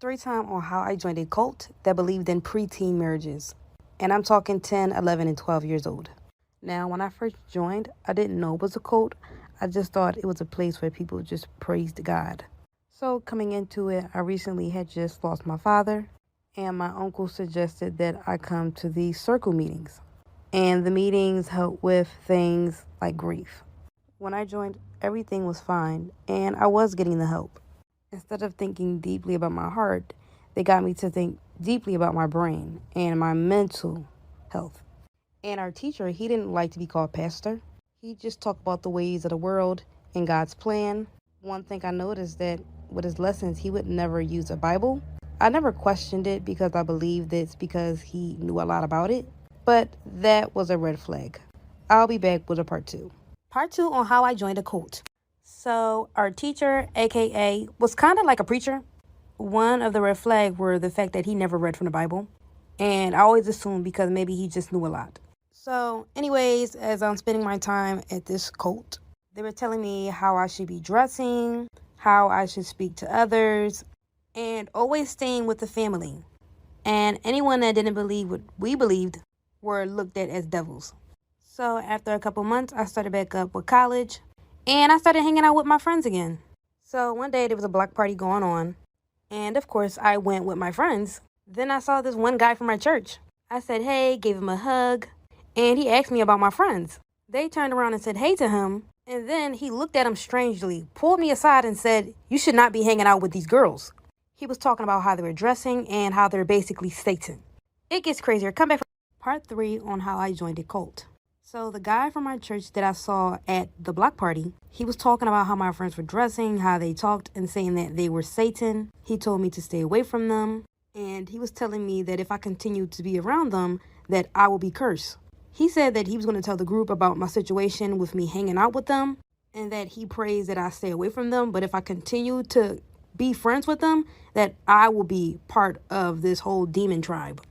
Storytime on how I joined a cult that believed in preteen marriages. And I'm talking 10, 11, and 12 years old. Now, when I first joined, I didn't know it was a cult. I just thought it was a place where people just praised God. So, coming into it, I recently had just lost my father, and my uncle suggested that I come to these circle meetings. And the meetings help with things like grief. When I joined, everything was fine, and I was getting the help. Instead of thinking deeply about my heart, they got me to think deeply about my brain and my mental health. And our teacher, he didn't like to be called pastor. He just talked about the ways of the world and God's plan. One thing I noticed that with his lessons, he would never use a Bible. I never questioned it because I believed it's because he knew a lot about it. But that was a red flag. I'll be back with a part 2. Part 2 on how I joined a cult. So our teacher, aka, was kind of like a preacher. One of the red flags were the fact that he never read from the Bible. And I always assumed because maybe he just knew a lot. So anyways, as I'm spending my time at this cult, they were telling me how I should be dressing, how I should speak to others, and always staying with the family. And anyone that didn't believe what we believed were looked at as devils. So after a couple months, I started back up with college. And I started hanging out with my friends again. So one day there was a block party going on. And of course, I went with my friends. Then I saw this one guy from my church. I said, hey, gave him a hug. And he asked me about my friends. They turned around and said hey to him. And then he looked at him strangely, pulled me aside and said, you should not be hanging out with these girls. He was talking about how they were dressing and how they're basically Satan. It gets crazier. Come back for part 3 on how I joined a cult. So the guy from my church that I saw at the block party, he was talking about how my friends were dressing, how they talked, and saying that they were Satan. He told me to stay away from them. And he was telling me that if I continued to be around them, that I will be cursed. He said that he was going to tell the group about my situation with me hanging out with them, and that he prays that I stay away from them. But if I continue to be friends with them, that I will be part of this whole demon tribe.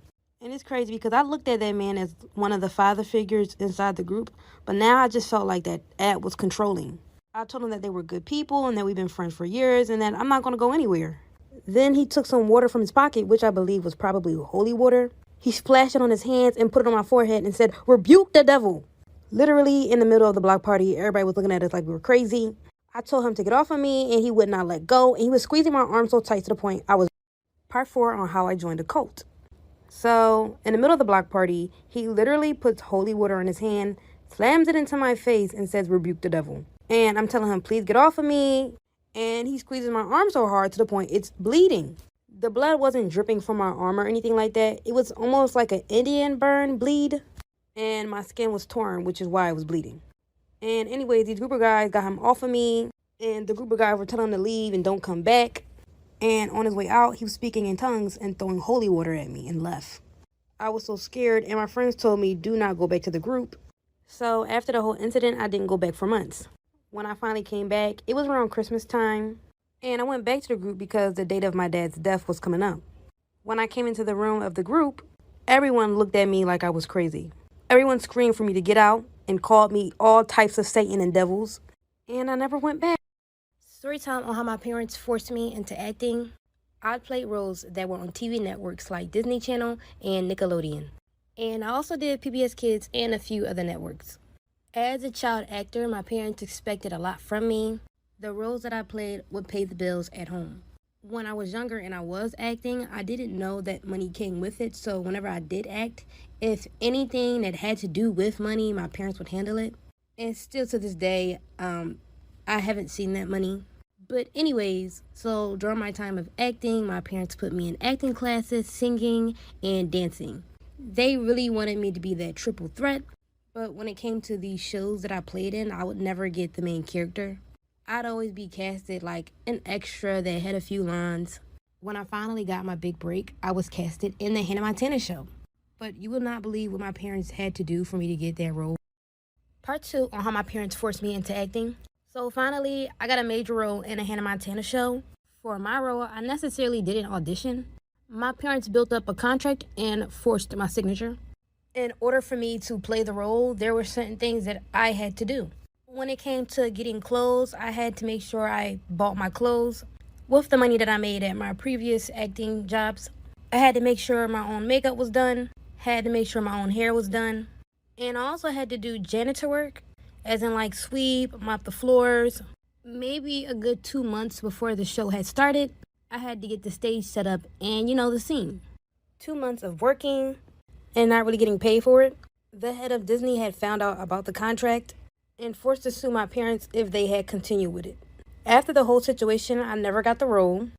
And it's crazy because I looked at that man as one of the father figures inside the group, but now I just felt like that ad was controlling. I told him that they were good people and that we've been friends for years and that I'm not going to go anywhere. Then he took some water from his pocket, which I believe was probably holy water. He splashed it on his hands and put it on my forehead and said, rebuke the devil. Literally in the middle of the block party, everybody was looking at us like we were crazy. I told him to get off of me and he would not let go. And he was squeezing my arm so tight to the point I was. Part 4 on how I joined a cult. So, in the middle of the block party, he literally puts holy water in his hand, slams it into my face, and says, rebuke the devil. And I'm telling him, please get off of me. And he squeezes my arm so hard to the point it's bleeding. The blood wasn't dripping from my arm or anything like that. It was almost like an Indian burn bleed. And my skin was torn, which is why I was bleeding. And anyways, these group of guys got him off of me. And the group of guys were telling him to leave and don't come back. And on his way out, he was speaking in tongues and throwing holy water at me and left. I was so scared, and my friends told me, do not go back to the group. So after the whole incident, I didn't go back for months. When I finally came back, it was around Christmas time. And I went back to the group because the date of my dad's death was coming up. When I came into the room of the group, everyone looked at me like I was crazy. Everyone screamed for me to get out and called me all types of Satan and devils. And I never went back. Storytime on how my parents forced me into acting. I played roles that were on TV networks like Disney Channel and Nickelodeon. And I also did PBS Kids and a few other networks. As a child actor, my parents expected a lot from me. The roles that I played would pay the bills at home. When I was younger and I was acting, I didn't know that money came with it. So whenever I did act, if anything that had to do with money, my parents would handle it. And still to this day, I haven't seen that money. But anyways, so during my time of acting, my parents put me in acting classes, singing, and dancing. They really wanted me to be that triple threat. But when it came to these shows that I played in, I would never get the main character. I'd always be casted like an extra that had a few lines. When I finally got my big break, I was casted in the Hannah Montana show. But you will not believe what my parents had to do for me to get that role. Part 2 on how my parents forced me into acting. So finally, I got a major role in a Hannah Montana show. For my role, I necessarily didn't audition. My parents built up a contract and forced my signature. In order for me to play the role, there were certain things that I had to do. When it came to getting clothes, I had to make sure I bought my clothes. With the money that I made at my previous acting jobs, I had to make sure my own makeup was done, had to make sure my own hair was done, and I also had to do janitor work, as in like sweep, mop the floors. Maybe a good 2 months before the show had started, I had to get the stage set up and, the scene. 2 months of working and not really getting paid for it. The head of Disney had found out about the contract and forced to sue my parents if they had continued with it. After the whole situation, I never got the role,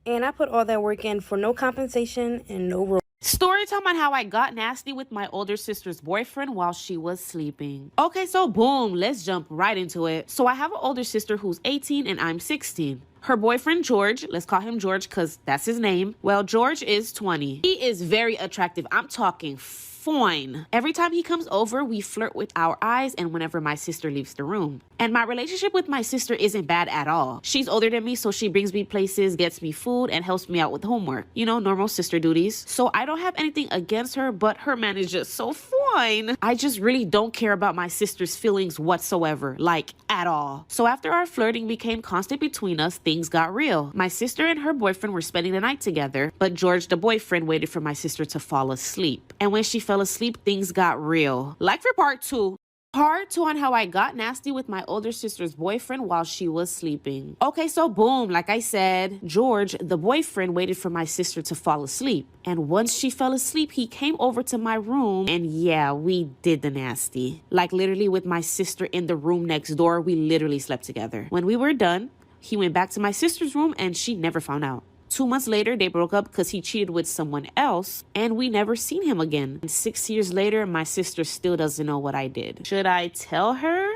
and I put all that work in for no compensation and no role. Story time on how I got nasty with my older sister's boyfriend while she was sleeping. Okay, so boom, let's jump right into it. So I have an older sister who's 18 and I'm 16. Her boyfriend, George, let's call him George because that's his name. Well, George is 20. He is very attractive. I'm talking fine. Every time he comes over, we flirt with our eyes and whenever my sister leaves the room. And my relationship with my sister isn't bad at all. She's older than me, so she brings me places, gets me food, and helps me out with homework. Normal sister duties. So I don't have anything against her, but her man is just so fine. I just really don't care about my sister's feelings whatsoever, like at all. So after our flirting became constant between us, things got real. My sister and her boyfriend were spending the night together, but George, the boyfriend, waited for my sister to fall asleep. And when she fell asleep, things got real. Like for part 2. Part 2 on how I got nasty with my older sister's boyfriend while she was sleeping. Okay, so boom, like I said, George, the boyfriend, waited for my sister to fall asleep. And once she fell asleep, he came over to my room and yeah, we did the nasty. Like literally with my sister in the room next door, we literally slept together. When we were done, he went back to my sister's room and she never found out. 2 months later, they broke up because he cheated with someone else, and we never seen him again. And 6 years later, my sister still doesn't know what I did. Should I tell her?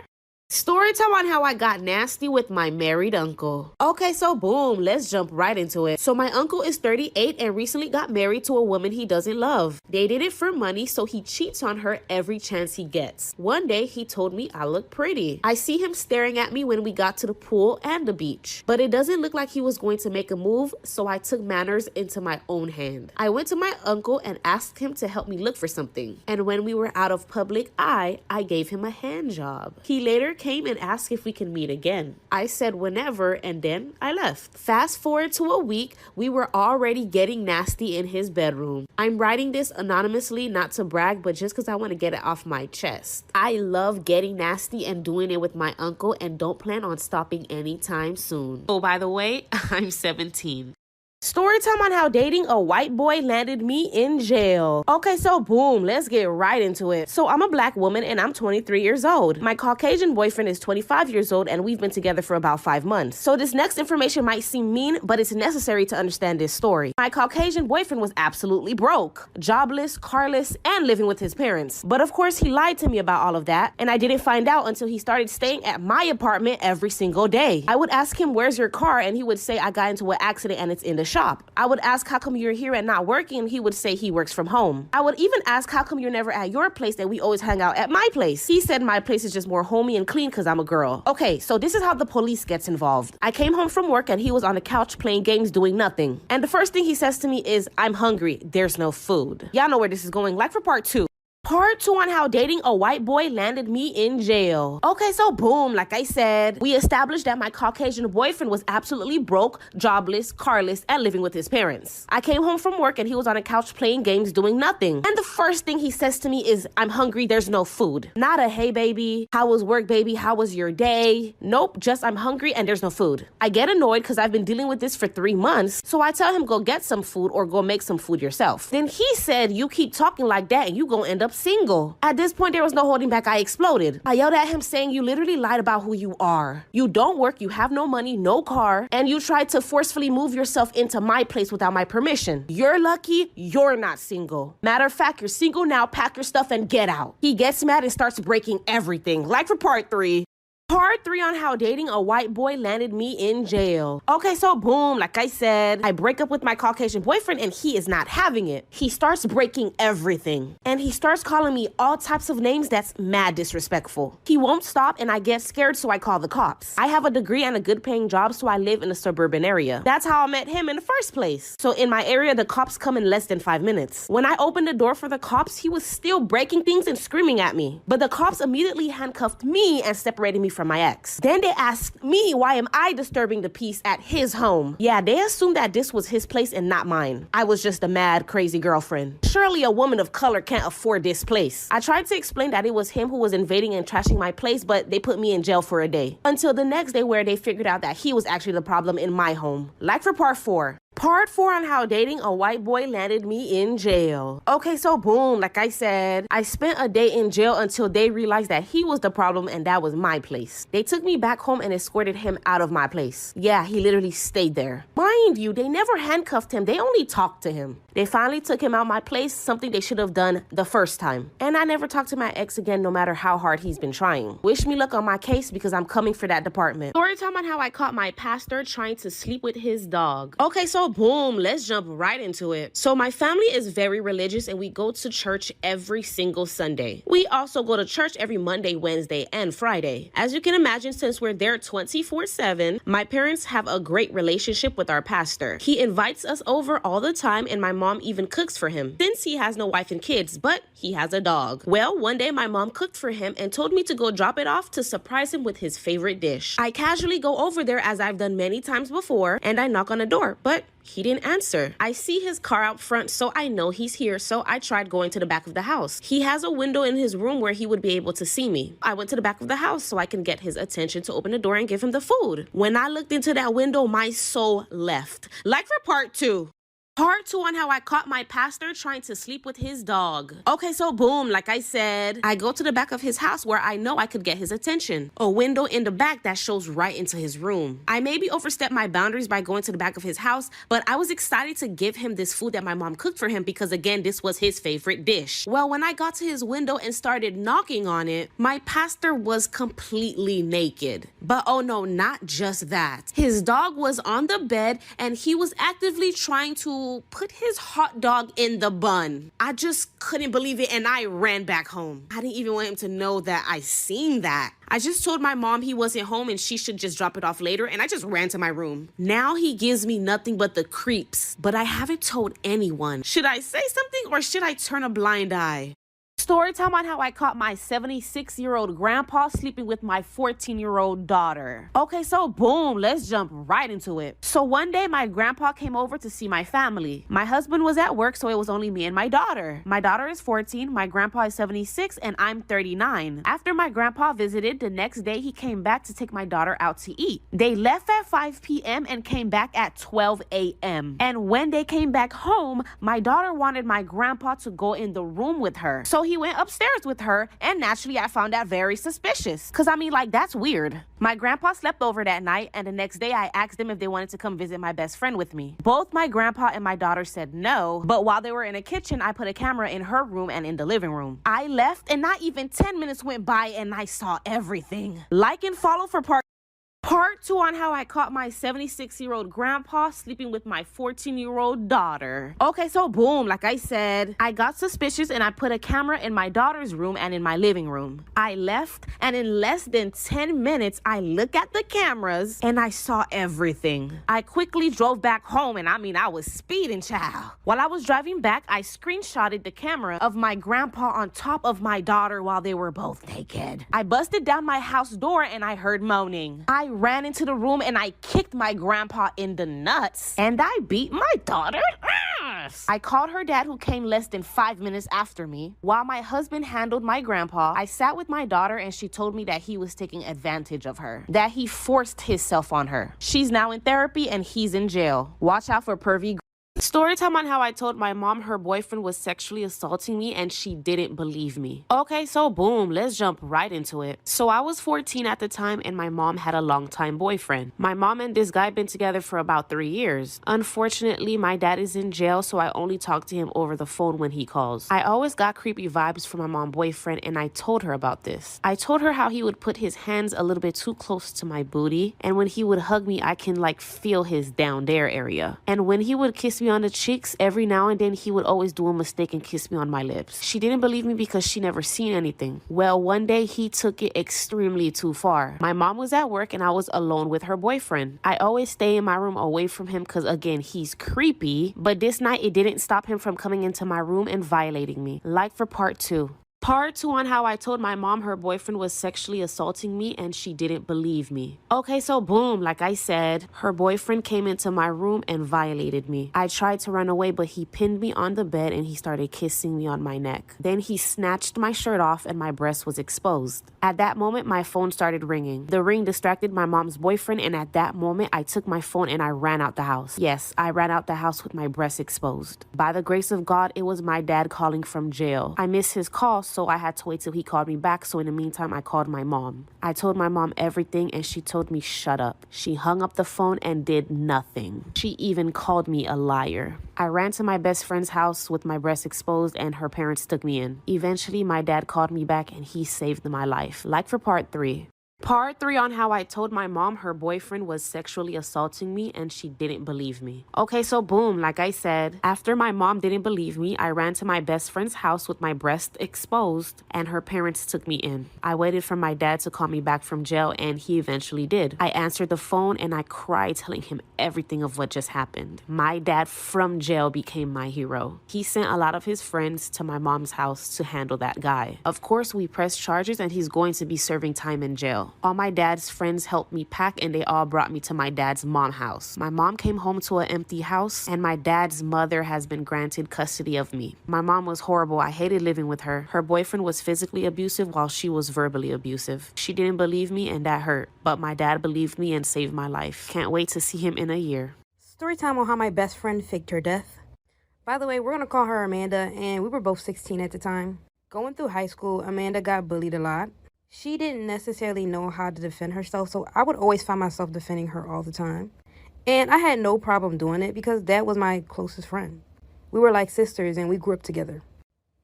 Story time on how I got nasty with my married uncle. Okay, so boom, let's jump right into it. So my uncle is 38 and recently got married to a woman he doesn't love. They did it for money, so he cheats on her every chance he gets. One day, he told me I look pretty. I see him staring at me when we got to the pool and the beach. But it doesn't look like he was going to make a move, so I took manners into my own hand. I went to my uncle and asked him to help me look for something. And when we were out of public eye, I gave him a hand job. He later came and asked if we can meet again. I said whenever, and then I left. Fast forward to a week, we were already getting nasty in his bedroom. I'm writing this anonymously, not to brag, but just because I want to get it off my chest. I love getting nasty and doing it with my uncle and don't plan on stopping anytime soon. Oh, by the way, I'm 17. Story time on how dating a white boy landed me in jail. Okay, so boom, let's get right into it. So I'm a black woman and I'm 23 years old. My Caucasian boyfriend is 25 years old and we've been together for about 5 months. So this next information might seem mean, but it's necessary to understand this story. My Caucasian boyfriend was absolutely broke, jobless, carless, and living with his parents. But of course, he lied to me about all of that, and I didn't find out until he started staying at my apartment every single day. I would ask him, "Where's your car?" And he would say, "I got into an accident and it's in the shop." I would ask, "How come you're here and not working?" And he would say he works from home. I would even ask, "How come you're never at your place and we always hang out at my place?" He said my place is just more homey and clean because I'm a girl. Okay, so this is how the police gets involved. I came home from work and he was on the couch playing games doing nothing. And the first thing he says to me is, "I'm hungry, there's no food." Y'all know where this is going. Like for part 2. Part 2 on how dating a white boy landed me in jail. Okay, so boom, like I said, we established that my Caucasian boyfriend was absolutely broke, jobless, carless, and living with his parents. I came home from work and he was on a couch playing games doing nothing. And the first thing he says to me is, "I'm hungry, there's no food." Not a, "Hey baby, how was work baby, how was your day?" Nope, just "I'm hungry and there's no food." I get annoyed because I've been dealing with this for 3 months, so I tell him go get some food or go make some food yourself. Then he said, "You keep talking like that and you gonna end up single." At this point, there was no holding back. I exploded. I yelled at him saying, "You literally lied about who you are. You don't work, you have no money, no car, and you tried to forcefully move yourself into my place without my permission. You're lucky you're not single. Matter of fact, you're single now, pack your stuff and get out." He gets mad and starts breaking everything. Like for part 3. Part 3 on how dating a white boy landed me in jail. Okay, so boom, like I said, I break up with my Caucasian boyfriend and he is not having it. He starts breaking everything. And he starts calling me all types of names that's mad disrespectful. He won't stop and I get scared, so I call the cops. I have a degree and a good paying job, so I live in a suburban area. That's how I met him in the first place. So in my area, the cops come in less than 5 minutes. When I opened the door for the cops, he was still breaking things and screaming at me. But the cops immediately handcuffed me and separated me from from my ex. Then they asked me why am I disturbing the peace at his home. Yeah, they assumed that this was his place and not mine. I was just a mad, crazy girlfriend. Surely a woman of color can't afford this place. I tried to explain that it was him who was invading and trashing my place, but they put me in jail for a day. Until the next day where they figured out that he was actually the problem in my home. Like for part 4. Part 4 on how dating a white boy landed me in jail. Okay, so boom, like I said, I spent a day in jail until they realized that he was the problem and that was my place. They took me back home and escorted him out of my place. Yeah, he literally stayed there. Mind you, they never handcuffed him, they only talked to him. They finally took him out my place, something they should have done the first time. And I never talked to my ex again, no matter how hard he's been trying. Wish me luck on my case because I'm coming for that department. Story time on how I caught my pastor trying to sleep with his dog. Okay, so boom, let's jump right into it. So my family is very religious and we go to church every single Sunday. We also go to church every Monday, Wednesday, and Friday. As you can imagine, since we're there 24/7, my parents have a great relationship with our pastor. He invites us over all the time and my mom even cooks for him since he has no wife and kids, but he has a dog. Well, one day my mom cooked for him and told me to go drop it off to surprise him with his favorite dish. I casually go over there as I've done many times before and I knock on the door, but he didn't answer. I see his car out front, so I know he's here, so I tried going to the back of the house. He has a window in his room where he would be able to see me. I went to the back of the house so I can get his attention to open the door and give him the food. When I looked into that window, my soul left. Like for part 2. Part 2 on how I caught my pastor trying to sleep with his dog. Okay, so boom, like I said, I go to the back of his house where I know I could get his attention. A window in the back that shows right into his room. I maybe overstepped my boundaries by going to the back of his house, but I was excited to give him this food that my mom cooked for him because again, this was his favorite dish. Well, when I got to his window and started knocking on it, my pastor was completely naked. But oh no, not just that. His dog was on the bed and he was actively trying to put his hot dog in the bun. I just couldn't believe it and I ran back home. I didn't even want him to know that I seen that. I just told my mom he wasn't home and she should just drop it off later and I just ran to my room. Now he gives me nothing but the creeps, but I haven't told anyone. Should I say something or should I turn a blind eye? Story time on how I caught my 76-year-old grandpa sleeping with my 14-year-old daughter. Okay, so boom, let's jump right into it. So one day my grandpa came over to see my family. My husband was at work, so it was only me and my daughter. My daughter is 14, my grandpa is 76, and I'm 39. After my grandpa visited, the next day he came back to take my daughter out to eat. They left at 5 p.m. and came back at 12 a.m. And when they came back home, my daughter wanted my grandpa to go in the room with her. So he went upstairs with her, and naturally I found that very suspicious. Cause I mean, like, that's weird. My grandpa slept over that night, and the next day I asked them if they wanted to come visit my best friend with me. Both my grandpa and my daughter said no, but while they were in the kitchen, I put a camera in her room and in the living room. I left, and not even 10 minutes went by, and I saw everything. Like and follow for part 2 on how I caught my 76-year-old grandpa sleeping with my 14-year-old daughter. Okay, so boom, like I said, I got suspicious and I put a camera in my daughter's room and in my living room. I left, and in less than 10 minutes, I looked at the cameras and I saw everything. I quickly drove back home, and I was speeding, child. While I was driving back, I screenshotted the camera of my grandpa on top of my daughter while they were both naked. I busted down my house door and I heard moaning. I ran into the room and I kicked my grandpa in the nuts. And I beat my daughter's ass. I called her dad, who came less than 5 minutes after me. While my husband handled my grandpa, I sat with my daughter and she told me that he was taking advantage of her, that he forced himself on her. She's now in therapy and he's in jail. Watch out for pervy. Story time on how I told my mom her boyfriend was sexually assaulting me and she didn't believe me. Okay, so boom, let's jump right into it. So I was 14 at the time and my mom had a longtime boyfriend. My mom and this guy been together for about 3 years. Unfortunately, my dad is in jail, so I only talk to him over the phone when he calls. I always got creepy vibes from my mom boyfriend and I told her about this. I told her how he would put his hands a little bit too close to my booty, and when he would hug me, I can like feel his down there area. And when he would kiss me on the cheeks, every now and then he would always do a mistake and kiss me on my lips. She didn't believe me because she never seen anything. Well, one day he took it extremely too far. My mom was at work and I was alone with her boyfriend. I always stay in my room away from him because again, he's creepy, but this night it didn't stop him from coming into my room and violating me. Like for part 2. Part 2 on how I told my mom her boyfriend was sexually assaulting me and she didn't believe me. Okay, so boom, like I said, her boyfriend came into my room and violated me. I tried to run away, but he pinned me on the bed and he started kissing me on my neck. Then he snatched my shirt off and my breast was exposed. At that moment, my phone started ringing. The ring distracted my mom's boyfriend, and at that moment, I took my phone and I ran out the house. Yes, I ran out the house with my breast exposed. By the grace of God, it was my dad calling from jail. I missed his call, so I had to wait till he called me back. So in the meantime, I called my mom. I told my mom everything and she told me shut up. She hung up the phone and did nothing. She even called me a liar. I ran to my best friend's house with my breast exposed and her parents took me in. Eventually, my dad called me back and he saved my life. Like for part 3. Part 3 on how I told my mom her boyfriend was sexually assaulting me and she didn't believe me. Okay, so boom, like I said, after my mom didn't believe me, I ran to my best friend's house with my breast exposed and her parents took me in. I waited for my dad to call me back from jail and he eventually did. I answered the phone and I cried telling him everything of what just happened. My dad from jail became my hero. He sent a lot of his friends to my mom's house to handle that guy. Of course, we pressed charges and he's going to be serving time in jail. All my dad's friends helped me pack and they all brought me to my dad's mom's house. My mom came home to an empty house and my dad's mother has been granted custody of me. My mom was horrible. I hated living with her. Her boyfriend was physically abusive while she was verbally abusive. She didn't believe me and that hurt, but my dad believed me and saved my life. Can't wait to see him in a year. Story time on how my best friend faked her death. By the way, we're going to call her Amanda, and we were both 16 at the time. Going through high school, Amanda got bullied a lot. She didn't necessarily know how to defend herself, so I would always find myself defending her all the time. And I had no problem doing it because that was my closest friend. We were like sisters and we grew up together.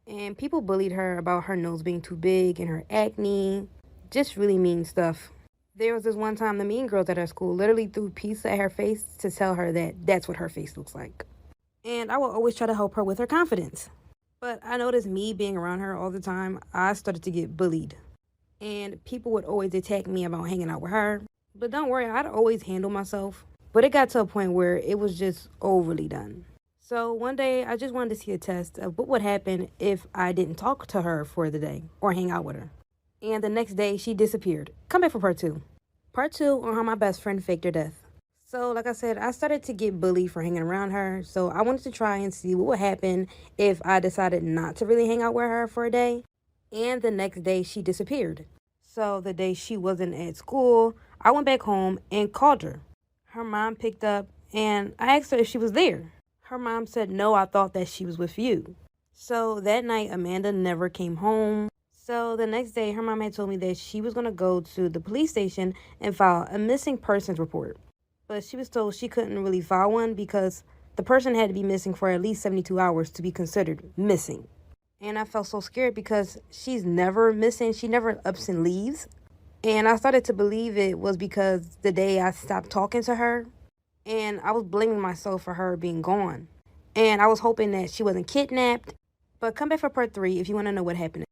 And people bullied her about her nose being too big and her acne, just really mean stuff. There was this one time the mean girls at her school literally threw pizza at her face to tell her that that's what her face looks like. And I would always try to help her with her confidence. But I noticed me being around her all the time, I started to get bullied. And people would always attack me about hanging out with her. But don't worry, I'd always handle myself. But it got to a point where it was just overly done. So one day, I just wanted to see a test of what would happen if I didn't talk to her for the day or hang out with her. And the next day, she disappeared. Come back for part 2. Part 2 on how my best friend faked her death. So like I said, I started to get bullied for hanging around her. So I wanted to try and see what would happen if I decided not to really hang out with her for a day. And the next day, she disappeared. So the day she wasn't at school, I went back home and called her. Her mom picked up and I asked her if she was there. Her mom said, no, I thought that she was with you. So that night, Amanda never came home. So the next day, her mom had told me that she was going to go to the police station and file a missing persons report. But she was told she couldn't really file one because the person had to be missing for at least 72 hours to be considered missing. And I felt so scared because she's never missing. She never ups and leaves. And I started to believe it was because the day I stopped talking to her. And I was blaming myself for her being gone. And I was hoping that she wasn't kidnapped. But come back for part 3 if you want to know what happened.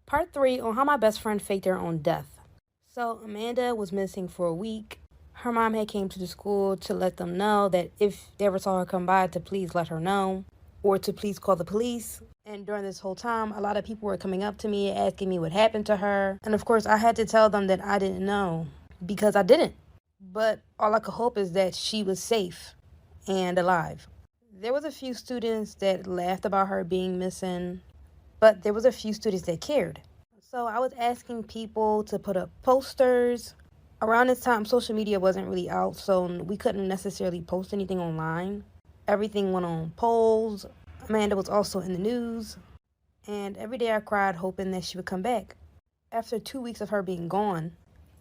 Part 3 on how my best friend faked her own death. So Amanda was missing for a week. Her mom had came to the school to let them know that if they ever saw her come by to please let her know. Or to please call the police. And during this whole time, a lot of people were coming up to me asking me what happened to her. And of course, I had to tell them that I didn't know because I didn't. But all I could hope is that she was safe and alive. There was a few students that laughed about her being missing, but there was a few students that cared. So I was asking people to put up posters. Around this time, social media wasn't really out, so we couldn't necessarily post anything online. Everything went on polls. Amanda was also in the news. And every day I cried hoping that she would come back. After 2 weeks of her being gone,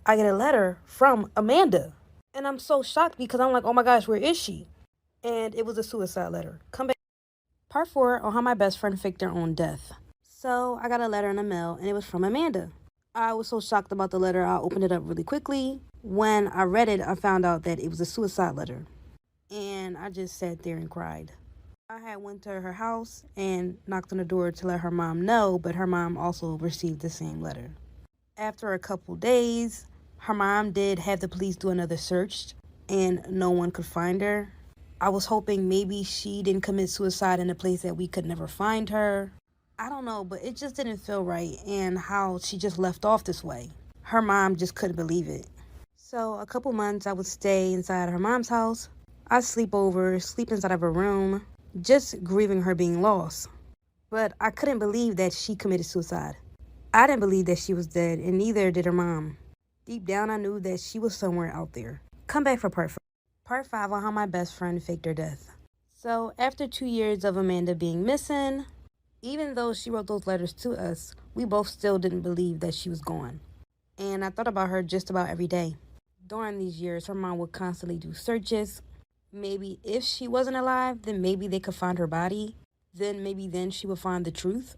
I get a letter from Amanda. And I'm so shocked because I'm like, oh my gosh, where is she? And it was a suicide letter. Come back. Part 4 on how my best friend faked her own death. So I got a letter in the mail and it was from Amanda. I was so shocked about the letter, I opened it up really quickly. When I read it, I found out that it was a suicide letter. And I just sat there and cried. I had went to her house and knocked on the door to let her mom know, but her mom also received the same letter. After a couple days, her mom did have the police do another search, and no one could find her. I was hoping maybe she didn't commit suicide in a place that we could never find her. I don't know, but it just didn't feel right, and how she just left off this way. Her mom just couldn't believe it. So a couple months I would stay inside her mom's house. I'd sleep over, sleep inside of her room, just grieving her being lost. But I couldn't believe that she committed suicide. I didn't believe that she was dead, and neither did her mom. Deep down, I knew that she was somewhere out there. Come back for part 5. Part 5 on how my best friend faked her death. So, after 2 years of Amanda being missing, even though she wrote those letters to us, we both still didn't believe that she was gone. And I thought about her just about every day. During these years, her mom would constantly do searches. Maybe if she wasn't alive, then maybe they could find her body. Then she would find the truth.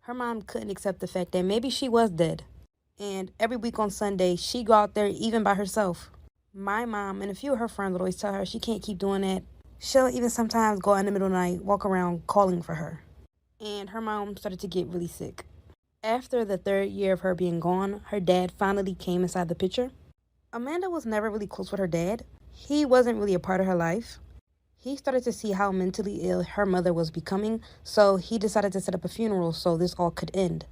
Her mom couldn't accept the fact that maybe she was dead. And every week on Sunday, she'd go out there even by herself. My mom and a few of her friends would always tell her she can't keep doing that. She'll even sometimes go out in the middle of the night, walk around calling for her. And her mom started to get really sick. After the 3rd year of her being gone, her dad finally came inside the picture. Amanda was never really close with her dad. He wasn't really a part of her life. He started to see how mentally ill her mother was becoming, so he decided to set up a funeral so this all could end.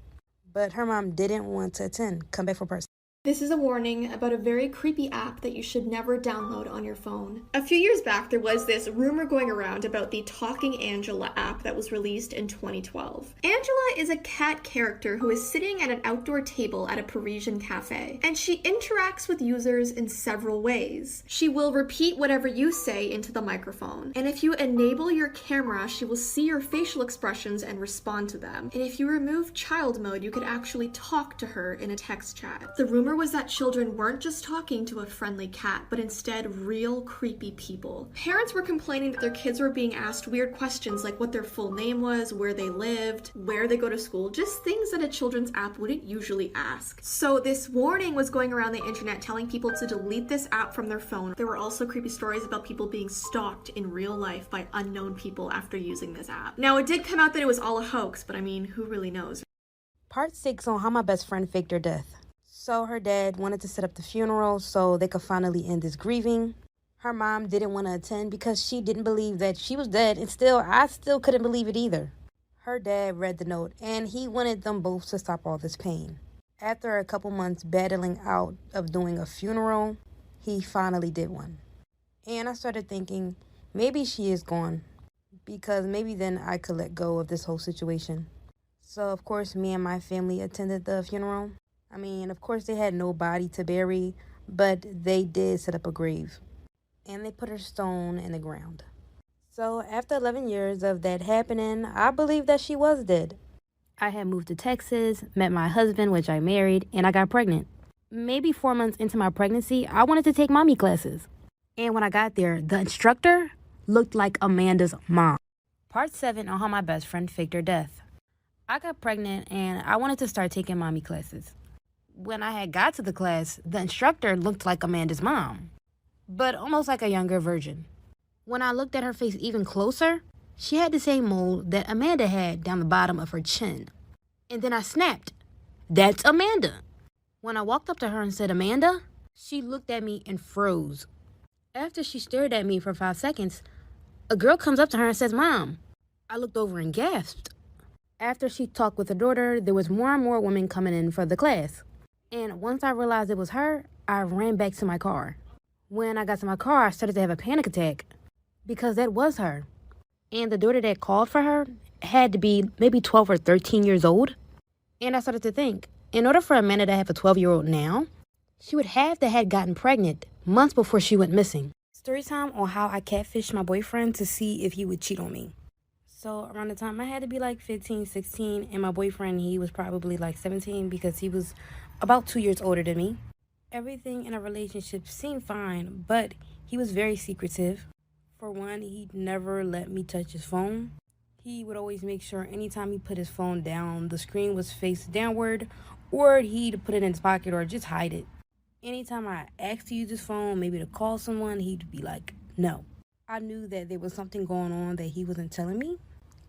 But her mom didn't want to attend. Come back for part 6. This is a warning about a very creepy app that you should never download on your phone. A few years back, there was this rumor going around about the Talking Angela app that was released in 2012. Angela is a cat character who is sitting at an outdoor table at a Parisian cafe, and she interacts with users in several ways. She will repeat whatever you say into the microphone, and if you enable your camera, she will see your facial expressions and respond to them. And if you remove child mode, you could actually talk to her in a text chat. The rumor was that children weren't just talking to a friendly cat, but instead real creepy people. Parents were complaining that their kids were being asked weird questions like what their full name was, where they lived, where they go to school, just things that a children's app wouldn't usually ask. So this warning was going around the internet telling people to delete this app from their phone. There were also creepy stories about people being stalked in real life by unknown people after using this app. Now, it did come out that it was all a hoax, but I mean, who really knows? Part 6 on how my best friend faked her death. So her dad wanted to set up the funeral so they could finally end this grieving. Her mom didn't want to attend because she didn't believe that she was dead, and I still couldn't believe it either. Her dad read the note, and he wanted them both to stop all this pain. After a couple months battling out of doing a funeral, he finally did one. And I started thinking, maybe she is gone, because maybe then I could let go of this whole situation. So, of course, me and my family attended the funeral. I mean, of course, they had no body to bury, but they did set up a grave. And they put her stone in the ground. So, after 11 years of that happening, I believe that she was dead. I had moved to Texas, met my husband, which I married, and I got pregnant. Maybe 4 months into my pregnancy, I wanted to take mommy classes. And when I got there, the instructor looked like Amanda's mom. Part 7 on how my best friend faked her death. I got pregnant and I wanted to start taking mommy classes. When I had got to the class, the instructor looked like Amanda's mom, but almost like a younger version. When I looked at her face even closer, she had the same mold that Amanda had down the bottom of her chin. And then I snapped, "That's Amanda." When I walked up to her and said, "Amanda," she looked at me and froze. After she stared at me for 5 seconds, a girl comes up to her and says, "Mom." I looked over and gasped. After she talked with her daughter, there was more and more women coming in for the class. And once I realized it was her, I ran back to my car. When I got to my car, I started to have a panic attack because that was her. And the daughter that called for her had to be maybe 12 or 13 years old. And I started to think, in order for Amanda to have a 12-year-old now, she would have to have gotten pregnant months before she went missing. Storytime on how I catfished my boyfriend to see if he would cheat on me. So around the time I had to be like 15, 16, and my boyfriend, he was probably like 17 because he was about 2 years older than me. Everything in our relationship seemed fine, but he was very secretive. For one, he'd never let me touch his phone. He would always make sure anytime he put his phone down, the screen was face downward, or he'd put it in his pocket or just hide it. Anytime I asked to use his phone, maybe to call someone, he'd be like, no. I knew that there was something going on that he wasn't telling me,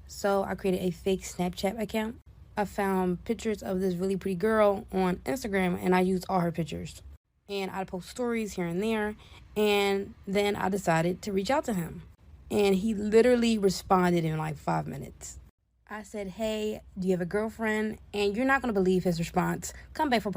so I created a fake Snapchat account. I found pictures of this really pretty girl on Instagram, and I used all her pictures. And I'd post stories here and there, and then I decided to reach out to him. And he literally responded in like 5 minutes. I said, hey, do you have a girlfriend? And you're not going to believe his response. Come back for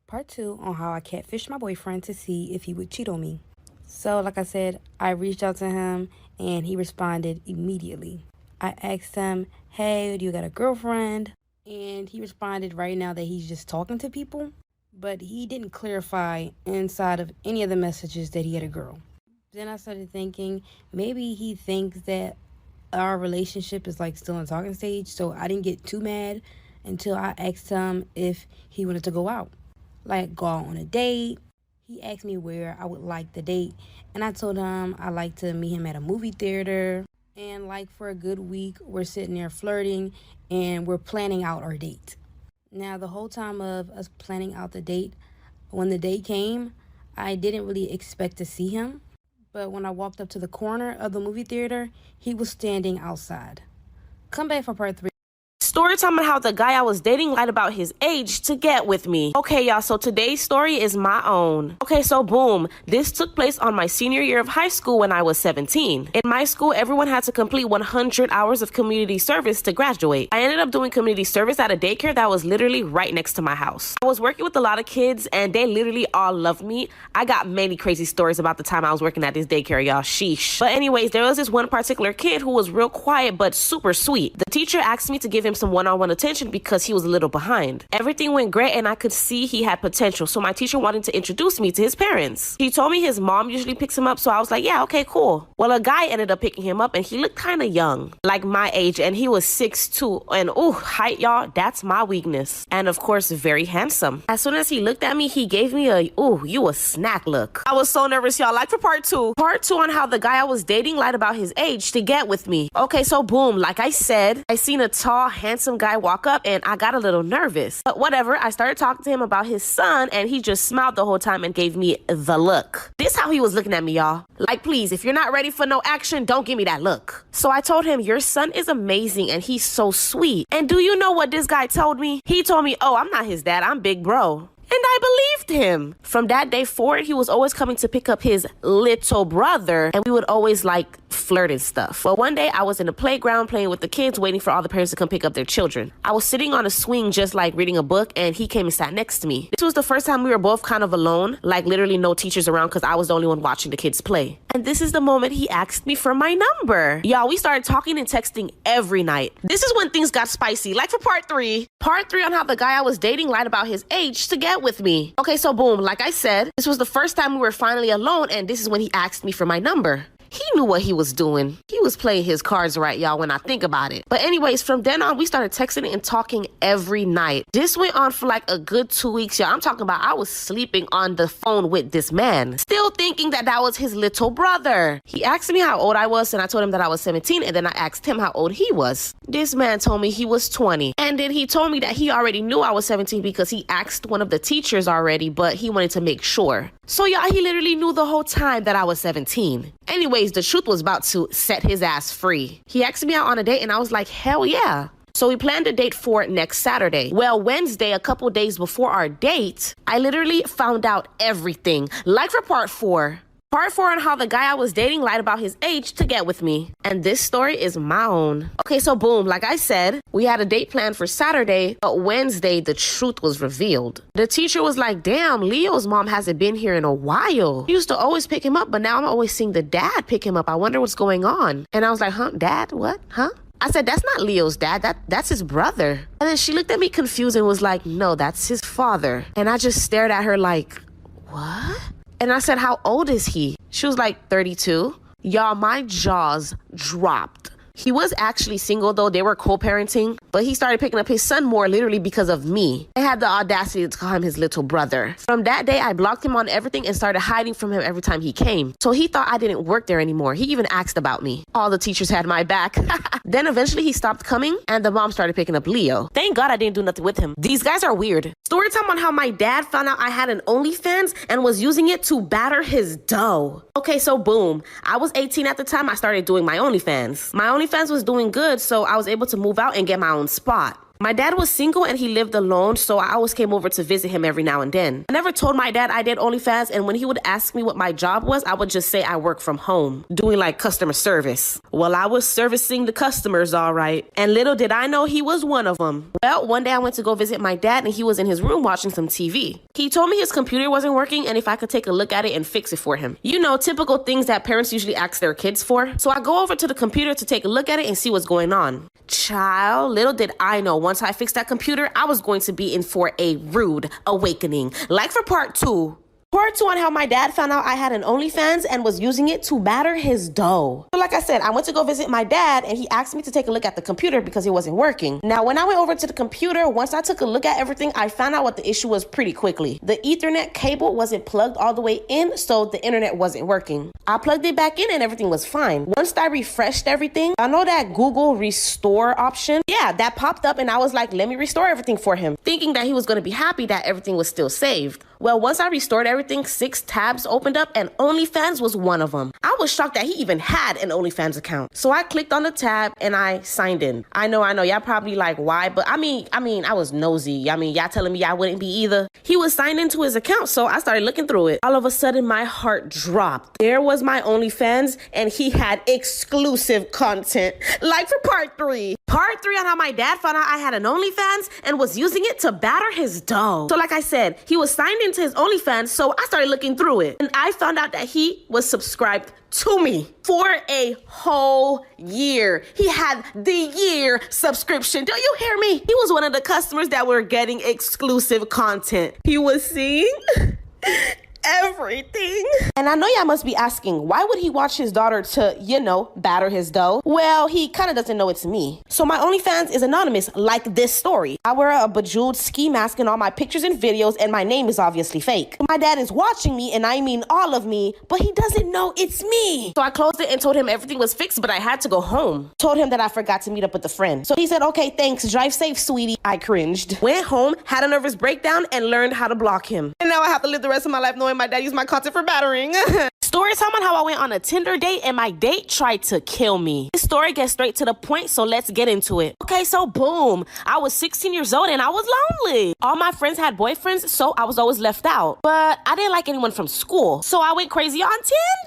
part 2 on how I catfished my boyfriend to see if he would cheat on me. So, like I said, I reached out to him and he responded immediately. I asked him, hey, do you got a girlfriend? And he responded right now that he's just talking to people. But he didn't clarify inside of any of the messages that he had a girl. Then I started thinking maybe he thinks that our relationship is like still in the talking stage. So I didn't get too mad until I asked him if he wanted to go out. Like go out on a date. He asked me where I would like the date. And I told him I like to meet him at a movie theater. And like for a good week, we're sitting there flirting and we're planning out our date. Now, the whole time of us planning out the date, when the date came, I didn't really expect to see him. But when I walked up to the corner of the movie theater, he was standing outside. Come back for part 3. Storytime on how the guy I was dating lied about his age to get with me. Okay, y'all, so today's story is my own. Okay, so boom, this took place on my senior year of high school when I was 17. In my school, everyone had to complete 100 hours of community service to graduate. I ended up doing community service at a daycare that was literally right next to my house. I was working with a lot of kids and they literally all loved me. I got many crazy stories about the time I was working at this daycare, y'all. Sheesh. But anyways, there was this one particular kid who was real quiet but super sweet. The teacher asked me to give him some one-on-one attention because he was a little behind. Everything went great and I could see he had potential, so my teacher wanted to introduce me to his parents. He told me his mom usually picks him up, so I was like, yeah, okay, cool. Well, a guy ended up picking him up and he looked kind of young, like my age, and he was 6'2", and height, y'all, that's my weakness. And of course, very handsome. As soon as he looked at me, he gave me a, you a snack look. I was so nervous, y'all. Like for part 2 on how the guy I was dating lied about his age to get with me. Okay, so boom, like I said, I seen a tall, handsome guy walk up and I got a little nervous. But whatever, I started talking to him about his son and he just smiled the whole time and gave me the look. This how he was looking at me, y'all. Like, please, if you're not ready for no action, don't give me that look. So I told him, your son is amazing and he's so sweet. And do you know what this guy told me? He told me, oh, I'm not his dad, I'm big bro. And I believed him. From that day forward, he was always coming to pick up his little brother, and we would always like flirt and stuff. Well, one day I was in the playground playing with the kids, waiting for all the parents to come pick up their children. I was sitting on a swing just like reading a book, and he came and sat next to me. This was the first time we were both kind of alone, like literally no teachers around because I was the only one watching the kids play. And this is the moment he asked me for my number. Y'all, we started talking and texting every night. This is when things got spicy, like for part 3. Part 3 on how the guy I was dating lied about his age to get with me. Okay, so boom, like I said, this was the first time we were finally alone, and this is when he asked me for my number. He knew what he was doing. He was playing his cards right, y'all, when I think about it. But anyways, from then on, we started texting and talking every night. This went on for like a good 2 weeks, y'all. I'm talking about I was sleeping on the phone with this man, still thinking that that was his little brother. He asked me how old I was, and I told him that I was 17, and then I asked him how old he was. This man told me he was 20. And then he told me that he already knew I was 17 because he asked one of the teachers already, but he wanted to make sure. So y'all, he literally knew the whole time that I was 17. Anyways, the truth was about to set his ass free. He asked me out on a date and I was like, hell yeah. So we planned a date for next Saturday. Well, Wednesday, a couple days before our date, I literally found out everything. Like for part 4. Part 4 on how the guy I was dating lied about his age to get with me. And this story is my own. Okay, so boom, like I said, we had a date planned for Saturday, but Wednesday, the truth was revealed. The teacher was like, damn, Leo's mom hasn't been here in a while. She used to always pick him up, but now I'm always seeing the dad pick him up. I wonder what's going on. And I was like, huh, dad, what, huh? I said, that's not Leo's dad, that's his brother. And then she looked at me confused and was like, no, that's his father. And I just stared at her like, what? And I said, how old is he? She was like, 32. Y'all, my jaws dropped. He was actually single though. They were co-parenting, but he started picking up his son more literally because of me. I had the audacity to call him his little brother. From that day, I blocked him on everything and started hiding from him every time he came. So he thought I didn't work there anymore. He even asked about me. All the teachers had my back. Then eventually he stopped coming and the mom started picking up Leo. Thank God I didn't do nothing with him. These guys are weird. Story time on how my dad found out I had an OnlyFans and was using it to batter his dough. Okay, so boom. I was 18 at the time I started doing my OnlyFans. My OnlyFans was doing good, so I was able to move out and get my own spot. My dad was single and he lived alone, so I always came over to visit him every now and then. I never told my dad I did OnlyFans, and when he would ask me what my job was, I would just say I work from home, doing like customer service. Well, I was servicing the customers, all right. And little did I know he was one of them. Well, one day I went to go visit my dad and he was in his room watching some TV. He told me his computer wasn't working and if I could take a look at it and fix it for him. You know, typical things that parents usually ask their kids for. So I go over to the computer to take a look at it and see what's going on. Child, little did I know, once I fixed that computer, I was going to be in for a rude awakening. Like for part 2. Part 2 on how my dad found out I had an OnlyFans and was using it to batter his dough. So like I said, I went to go visit my dad and he asked me to take a look at the computer because it wasn't working. Now, when I went over to the computer, once I took a look at everything, I found out what the issue was pretty quickly. The Ethernet cable wasn't plugged all the way in, so the internet wasn't working. I plugged it back in and everything was fine. Once I refreshed everything, I know that Google restore option. Yeah, that popped up and I was like, let me restore everything for him, thinking that he was going to be happy that everything was still saved. Well, once I restored everything, 6 tabs opened up and OnlyFans was one of them. I was shocked that he even had an OnlyFans account. So I clicked on the tab and I signed in. I know, y'all probably like, why? But I mean, I was nosy. Y'all telling me I wouldn't be either. He was signed into his account, so I started looking through it. All of a sudden, my heart dropped. There was my OnlyFans and he had exclusive content. Like for part 3. Part 3 on how my dad found out I had an OnlyFans and was using it to batter his dough. So like I said, he was signed into his OnlyFans, so I started looking through it. And I found out that he was subscribed to me for a whole year. He had the year subscription. Do you hear me? He was one of the customers that were getting exclusive content. He was seeing everything. And I know y'all must be asking, why would he watch his daughter to, batter his dough? Well, he kind of doesn't know it's me. So my OnlyFans is anonymous, like this story. I wear a bejeweled ski mask in all my pictures and videos, and my name is obviously fake. My dad is watching me, and I mean all of me, but he doesn't know it's me. So I closed it and told him everything was fixed, but I had to go home. Told him that I forgot to meet up with a friend. So he said, okay, thanks, drive safe, sweetie. I cringed. Went home, had a nervous breakdown, and learned how to block him. And now I have to live the rest of my life knowing my dad used my content for battering. Story time on how I went on a Tinder date and my date tried to kill me. This story gets straight to the point, so let's get into it. Okay, so boom. I was 16 years old and I was lonely. All my friends had boyfriends, so I was always left out. But I didn't like anyone from school, so I went crazy on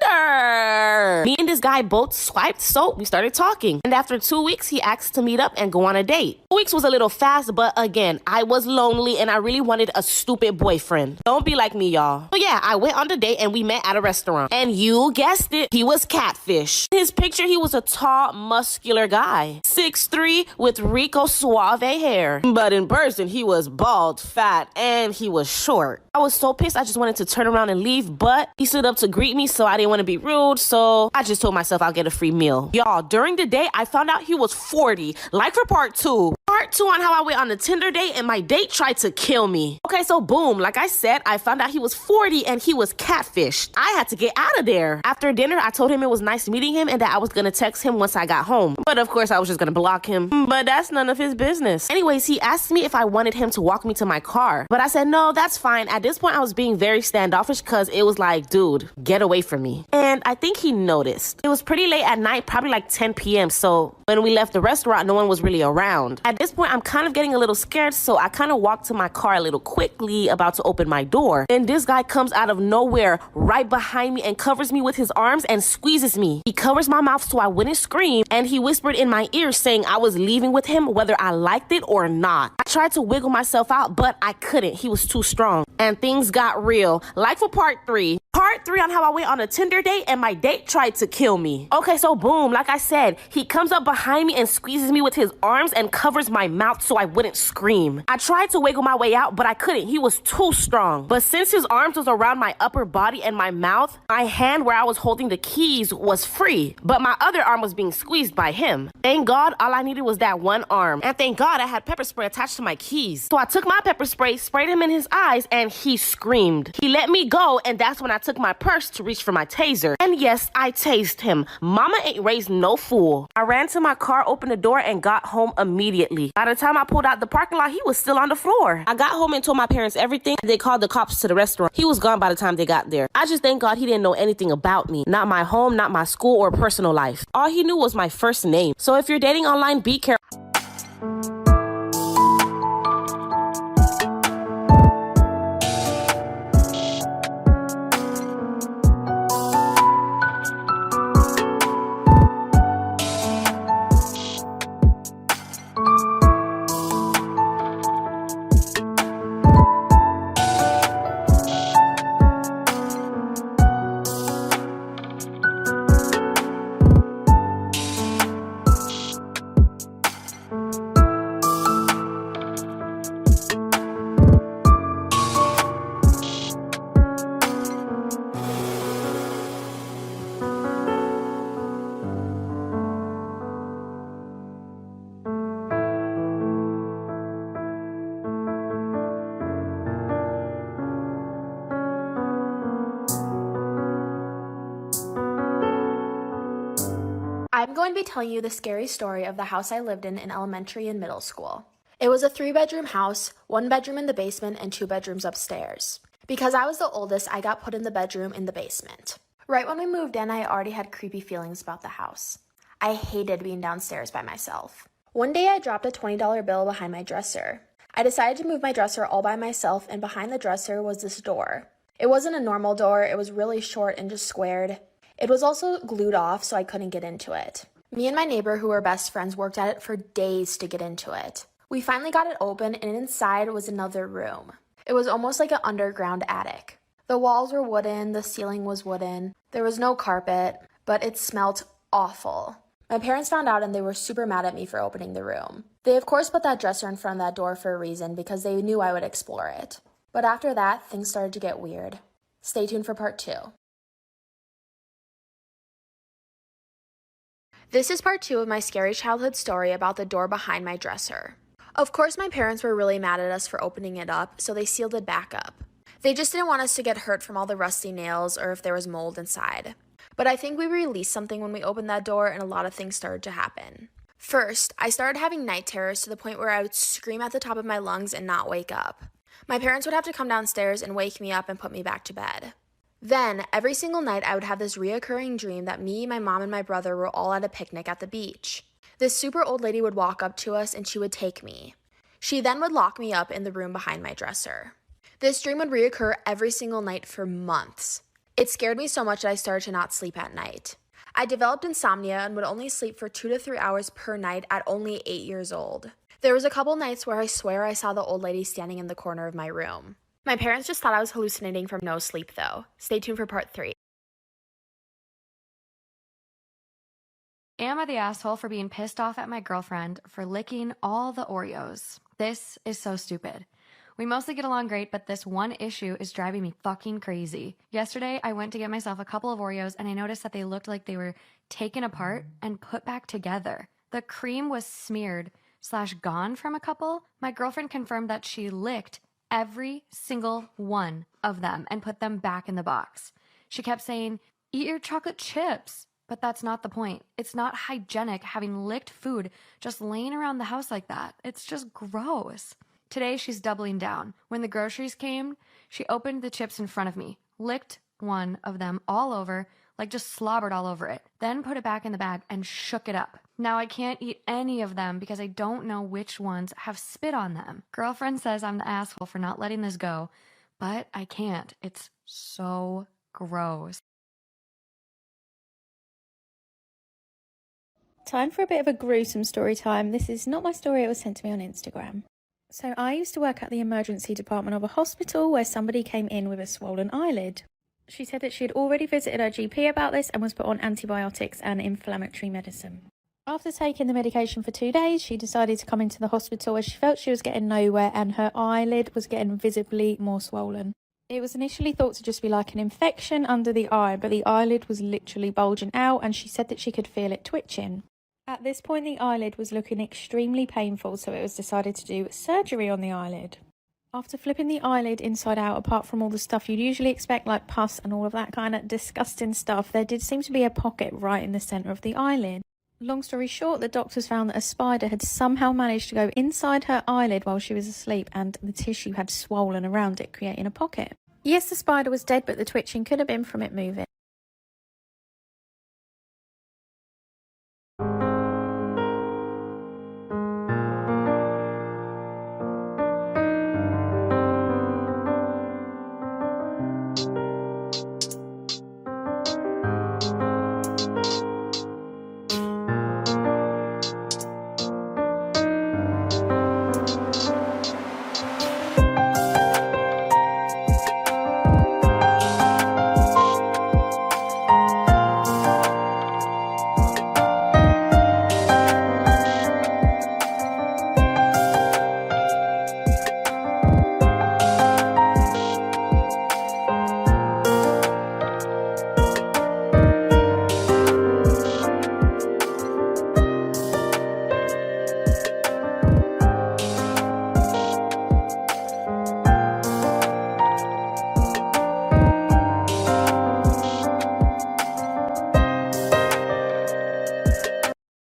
Tinder. Me and this guy both swiped, so we started talking. And after 2 weeks, he asked to meet up and go on a date. 2 weeks was a little fast, but again, I was lonely and I really wanted a stupid boyfriend. Don't be like me, y'all. So yeah, I went on the date and we met at a restaurant. And you guessed it, he was catfish. In his picture, he was a tall, muscular guy. 6'3" with Rico Suave hair. But in person, he was bald, fat, and he was short. I was so pissed, I just wanted to turn around and leave, but he stood up to greet me, so I didn't want to be rude, so I just told myself I'll get a free meal. Y'all, during the day, I found out he was 40. Like for part 2. Part 2 on how I went on a Tinder date and my date tried to kill me. Okay, so boom, like I said, I found out he was 40 and he was catfished. I had to get out of there. After dinner, I told him it was nice meeting him and that I was gonna text him once I got home. But of course, I was just gonna block him. But that's none of his business. Anyways, he asked me if I wanted him to walk me to my car. But I said, no, that's fine. At this point, I was being very standoffish because it was like, dude, get away from me. And I think he noticed. It was pretty late at night, probably like 10 p.m. So when we left the restaurant, no one was really around. At this point, I'm kind of getting a little scared, so I kind of walked to my car a little quickly, about to open my door. And this guy comes out of nowhere right behind me and covers me with his arms and squeezes me. He covers my mouth so I wouldn't scream, and he whispered in my ear saying I was leaving with him whether I liked it or not. I tried to wiggle myself out, but I couldn't. He was too strong. And things got real. Like for part 3. Part 3 on how I went on a Tinder date and my date tried to kill me. Okay, so boom, like I said, he comes up behind me and squeezes me with his arms and covers my mouth so I wouldn't scream. I tried to wiggle my way out, but I couldn't. He was too strong. But since his arms was around my upper body and my mouth, my hand where I was holding the keys was free, but my other arm was being squeezed by him. Thank God, all I needed was that one arm. And thank God I had pepper spray attached to my keys. So I took my pepper spray, sprayed him in his eyes, and he screamed. He let me go, and that's when I took my purse to reach for my taser. And yes, I tased him. Mama ain't raised no fool. I ran to my car, opened the door, and got home immediately. By the time I pulled out the parking lot, he was still on the floor. I got home and told my parents everything. They called the cops to the restaurant. He was gone by the time they got there. I just thank God he didn't know anything about me. Not my home, not my school, or personal life. All he knew was my first name. So if you're dating online, be careful. I'm going to be telling you the scary story of the house I lived in elementary and middle school. It was a 3-bedroom house, 1 bedroom in the basement and 2 bedrooms upstairs. Because I was the oldest, I got put in the bedroom in the basement. Right when we moved in, I already had creepy feelings about the house. I hated being downstairs by myself. One day I dropped a $20 bill behind my dresser. I decided to move my dresser all by myself, and behind the dresser was this door. It wasn't a normal door, it was really short and just squared. It was also glued off, so I couldn't get into it. Me and my neighbor, who were best friends, worked at it for days to get into it. We finally got it open, and inside was another room. It was almost like an underground attic. The walls were wooden, the ceiling was wooden, there was no carpet, but it smelled awful. My parents found out and they were super mad at me for opening the room. They of course put that dresser in front of that door for a reason because they knew I would explore it. But after that, things started to get weird. Stay tuned for part 2. This is part 2 of my scary childhood story about the door behind my dresser. Of course, my parents were really mad at us for opening it up, so they sealed it back up. They just didn't want us to get hurt from all the rusty nails or if there was mold inside. But I think we released something when we opened that door and a lot of things started to happen. First, I started having night terrors to the point where I would scream at the top of my lungs and not wake up. My parents would have to come downstairs and wake me up and put me back to bed. Then, every single night I would have this reoccurring dream that me, my mom, and my brother were all at a picnic at the beach. This super old lady would walk up to us and she would take me. She then would lock me up in the room behind my dresser. This dream would reoccur every single night for months. It scared me so much that I started to not sleep at night. I developed insomnia and would only sleep for 2 to 3 hours per night at only 8 years old. There was a couple nights where I swear I saw the old lady standing in the corner of my room. My parents just thought I was hallucinating from no sleep though. Stay tuned for part 3. Am I the asshole for being pissed off at my girlfriend for licking all the Oreos? This is so stupid. We mostly get along great, but this one issue is driving me fucking crazy. Yesterday, I went to get myself a couple of Oreos and I noticed that they looked like they were taken apart and put back together. The cream was smeared / gone from a couple. My girlfriend confirmed that she licked every single one of them and put them back in the box. She kept saying, "Eat your chocolate chips." But that's not the point. It's not hygienic having licked food just laying around the house like that. It's just gross. Today, she's doubling down. When the groceries came, she opened the chips in front of me, licked one of them all over, like just slobbered all over it, then put it back in the bag and shook it up. Now I can't eat any of them because I don't know which ones have spit on them. Girlfriend says I'm the asshole for not letting this go, but I can't. It's so gross. Time for a bit of a gruesome story time. This is not my story, it was sent to me on Instagram. So I used to work at the emergency department of a hospital where somebody came in with a swollen eyelid. She said that she had already visited her GP about this and was put on antibiotics and inflammatory medicine. After taking the medication for 2 days, she decided to come into the hospital as she felt she was getting nowhere and her eyelid was getting visibly more swollen. It was initially thought to just be like an infection under the eye, but the eyelid was literally bulging out and she said that she could feel it twitching. At this point, the eyelid was looking extremely painful, so it was decided to do surgery on the eyelid. After flipping the eyelid inside out, apart from all the stuff you'd usually expect, like pus and all of that kind of disgusting stuff, there did seem to be a pocket right in the centre of the eyelid. Long story short, the doctors found that a spider had somehow managed to go inside her eyelid while she was asleep, and the tissue had swollen around it, creating a pocket. Yes, the spider was dead, but the twitching could have been from it moving.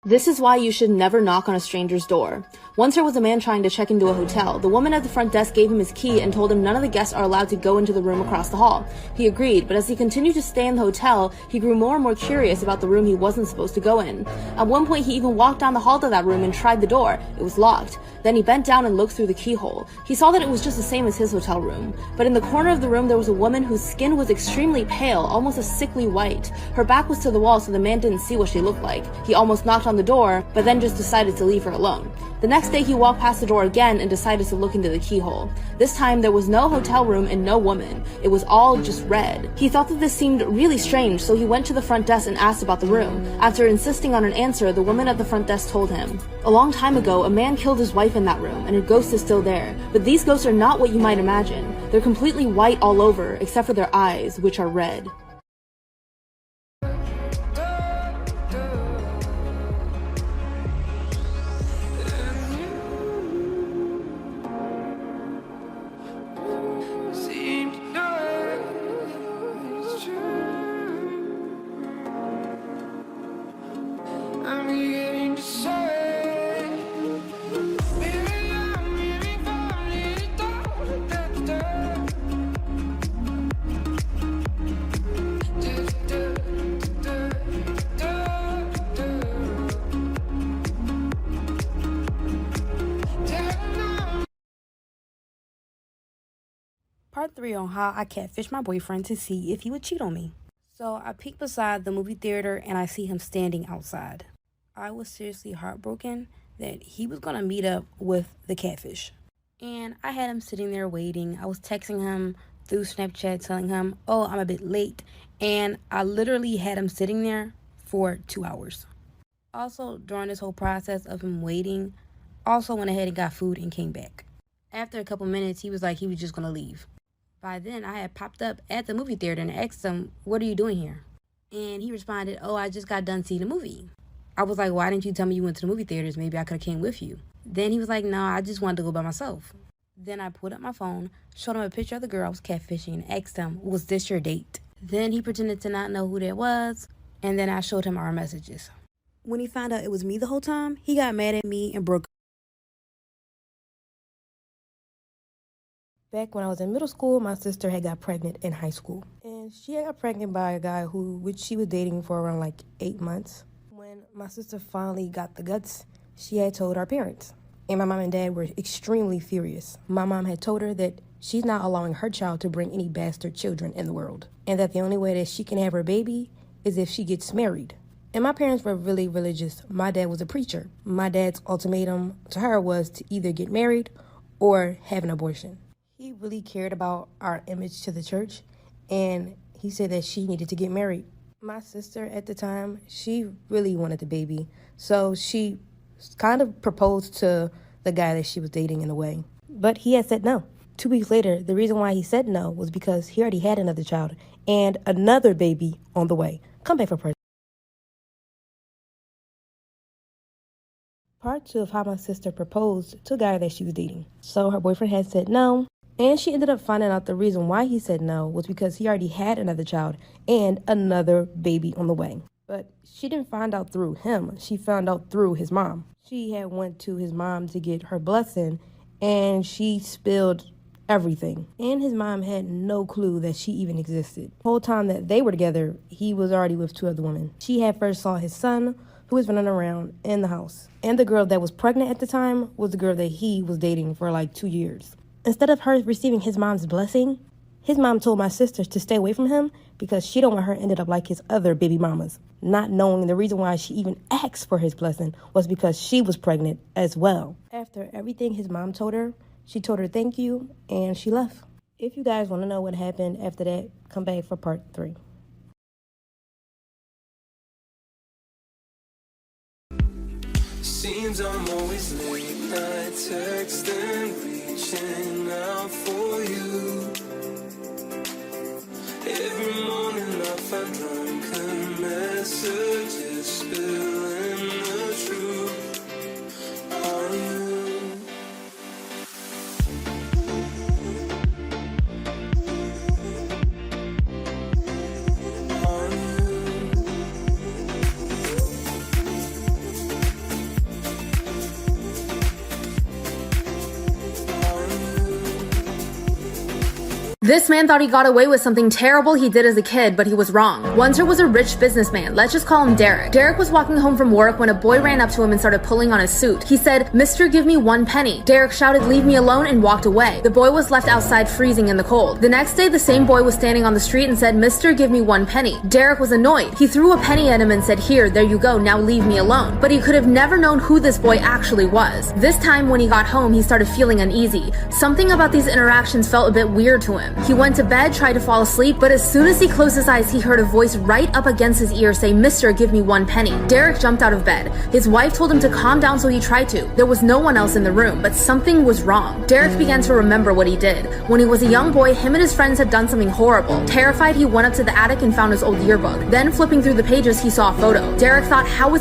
This is why you should never knock on a stranger's door. Once there was a man trying to check into a hotel. The woman at the front desk gave him his key and told him none of the guests are allowed to go into the room across the hall. He agreed, but as he continued to stay in the hotel, he grew more and more curious about the room he wasn't supposed to go in. At one point, he even walked down the hall to that room and tried the door. It was locked. Then he bent down and looked through the keyhole. He saw that it was just the same as his hotel room. But in the corner of the room, there was a woman whose skin was extremely pale, almost a sickly white. Her back was to the wall, so the man didn't see what she looked like. He almost knocked on the door, but then just decided to leave her alone. The next day, he walked past the door again and decided to look into the keyhole. This time, there was no hotel room and no woman. It was all just red. He thought that this seemed really strange, so he went to the front desk and asked about the room. After insisting on an answer, the woman at the front desk told him, "A long time ago, a man killed his wife in that room, and her ghost is still there. But these ghosts are not what you might imagine. They're completely white all over, except for their eyes, which are red." Part 3 on how I catfished my boyfriend to see if he would cheat on me. So I peek beside the movie theater and I see him standing outside. I was seriously heartbroken that he was going to meet up with the catfish. And I had him sitting there waiting. I was texting him through Snapchat telling him, "Oh, I'm a bit late." And I literally had him sitting there for 2 hours. Also, during this whole process of him waiting, also went ahead and got food and came back. After a couple minutes, he was like he was just going to leave. By then, I had popped up at the movie theater and asked him, "What are you doing here?" And he responded, "Oh, I just got done seeing a movie." I was like, "Why didn't you tell me you went to the movie theaters? Maybe I could have came with you." Then he was like, "No, I just wanted to go by myself." Then I pulled up my phone, showed him a picture of the girl I was catfishing, and asked him, "Was this your date?" Then he pretended to not know who that was, and then I showed him our messages. When he found out it was me the whole time, he got mad at me and broke up. Back when I was in middle school, my sister had got pregnant in high school. And she had got pregnant by a guy which she was dating for around like 8 months. When my sister finally got the guts, she had told our parents. And my mom and dad were extremely furious. My mom had told her that she's not allowing her child to bring any bastard children in the world. And that the only way that she can have her baby is if she gets married. And my parents were really religious. My dad was a preacher. My dad's ultimatum to her was to either get married or have an abortion. He really cared about our image to the church, and he said that she needed to get married. My sister at the time, she really wanted the baby, so she kind of proposed to the guy that she was dating in a way. But he had said no. 2 weeks later, the reason why he said no was because he already had another child and another baby on the way. Come back for part 2 of how my sister proposed to a guy that she was dating. So her boyfriend had said no. And she ended up finding out the reason why he said no was because he already had another child and another baby on the way. But she didn't find out through him. She found out through his mom. She had went to his mom to get her blessing, and she spilled everything. And his mom had no clue that she even existed. The whole time that they were together, he was already with 2 other women. She had first saw his son, who was running around in the house. And the girl that was pregnant at the time was the girl that he was dating for like 2 years. Instead of her receiving his mom's blessing, his mom told my sister to stay away from him because she don't want her ended up like his other baby mamas. Not knowing the reason why she even asked for his blessing was because she was pregnant as well. After everything his mom told her, she told her thank you and she left. If you guys want to know what happened after that, come back for part 3. Seems I'm always late night texting, reaching out for you. Every morning I find drunken messages spilling the truth on you. On you. This man thought he got away with something terrible he did as a kid, but he was wrong. Wunzer was a rich businessman. Let's just call him Derek. Derek was walking home from work when a boy ran up to him and started pulling on his suit. He said, "Mister, give me 1 penny." Derek shouted, "Leave me alone," and walked away. The boy was left outside freezing in the cold. The next day, the same boy was standing on the street and said, "Mister, give me 1 penny." Derek was annoyed. He threw a penny at him and said, "Here, there you go, now leave me alone." But he could have never known who this boy actually was. This time, when he got home, he started feeling uneasy. Something about these interactions felt a bit weird to him. He went to bed, tried to fall asleep, but as soon as he closed his eyes, he heard a voice right up against his ear say, "Mister, give me 1 penny." Derek jumped out of bed. His wife told him to calm down, so he tried to. There was no one else in the room, but something was wrong. Derek began to remember what he did. When he was a young boy, him and his friends had done something horrible. Terrified, he went up to the attic and found his old yearbook. Then, flipping through the pages, he saw a photo. Derek thought, how was